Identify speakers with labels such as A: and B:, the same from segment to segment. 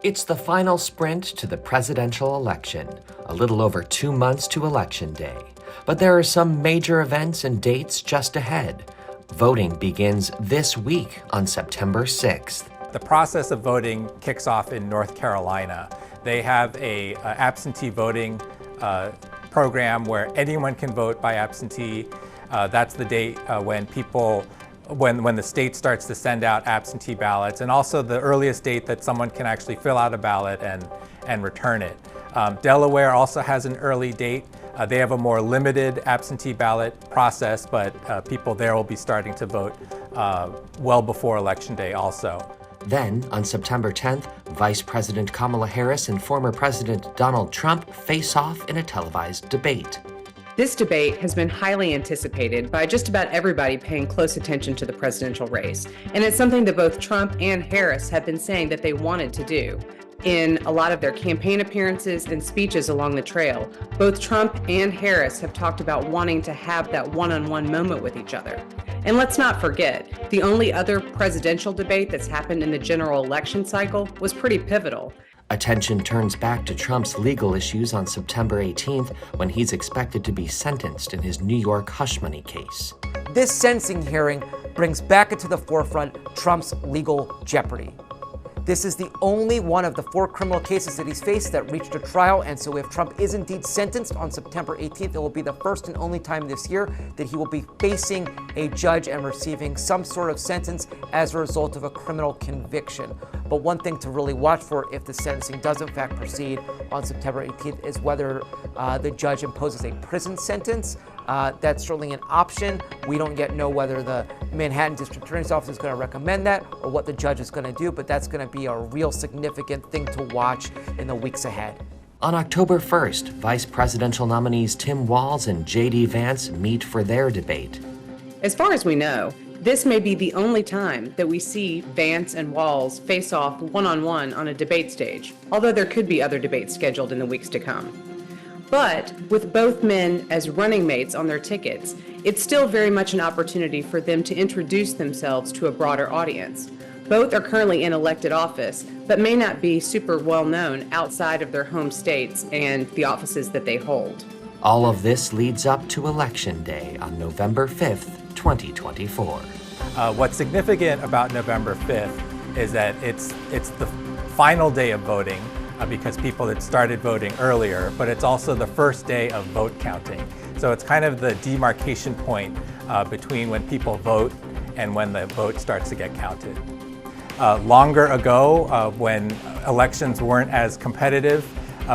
A: It's the final sprint to the presidential election, a little over 2 months to Election Day. But there are some major events and dates just ahead. Voting begins this week on September 6th.
B: The process of voting kicks off in North Carolina. They have a absentee voting program where anyone can vote by absentee. That's the date when the state starts to send out absentee ballots, and also the earliest date that someone can actually fill out a ballot and return it. Delaware also has an early date. They have a more limited absentee ballot process, but people there will be starting to vote well before Election Day also.
A: Then, on September 10th, Vice President Kamala Harris and former President Donald Trump face off in a televised debate.
C: This debate has been highly anticipated by just about everybody paying close attention to the presidential race, and it's something that both Trump and Harris have been saying that they wanted to do. In a lot of their campaign appearances and speeches along the trail, both Trump and Harris have talked about wanting to have that one-on-one moment with each other. And let's not forget, the only other presidential debate that's happened in the general election cycle was pretty pivotal.
A: Attention turns back to Trump's legal issues on September 18th when he's expected to be sentenced in his New York hush money case.
D: This sentencing hearing brings back into the forefront Trump's legal jeopardy. This is the only one of the 4 criminal cases that he's faced that reached a trial, and so if Trump is indeed sentenced on September 18th, it will be the first and only time this year that he will be facing a judge and receiving some sort of sentence as a result of a criminal conviction. But one thing to really watch for if the sentencing does in fact proceed on September 18th is whether the judge imposes a prison sentence. That's certainly an option. We don't yet know whether the Manhattan District Attorney's Office is going to recommend that or what the judge is going to do, but that's going to be a real significant thing to watch in the weeks ahead.
A: On October 1st, Vice Presidential nominees Tim Walz and J.D. Vance meet for their debate.
C: As far as we know, this may be the only time that we see Vance and Walz face off one-on-one on a debate stage, although there could be other debates scheduled in the weeks to come. But with both men as running mates on their tickets, it's still very much an opportunity for them to introduce themselves to a broader audience. Both are currently in elected office, but may not be super well known outside of their home states and the offices that they hold.
A: All of this leads up to Election Day on November 5th, 2024.
B: What's significant about November 5th is that it's the final day of voting because people had started voting earlier, but it's also the first day of vote counting. So it's kind of the demarcation point between when people vote and when the vote starts to get counted. Longer ago, when elections weren't as competitive,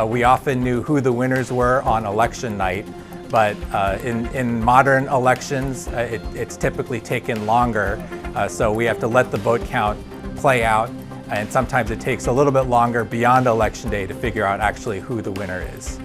B: we often knew who the winners were on election night. But in modern elections, it's typically taken longer. So we have to let the vote count play out. And sometimes it takes a little bit longer beyond Election Day to figure out actually who the winner is.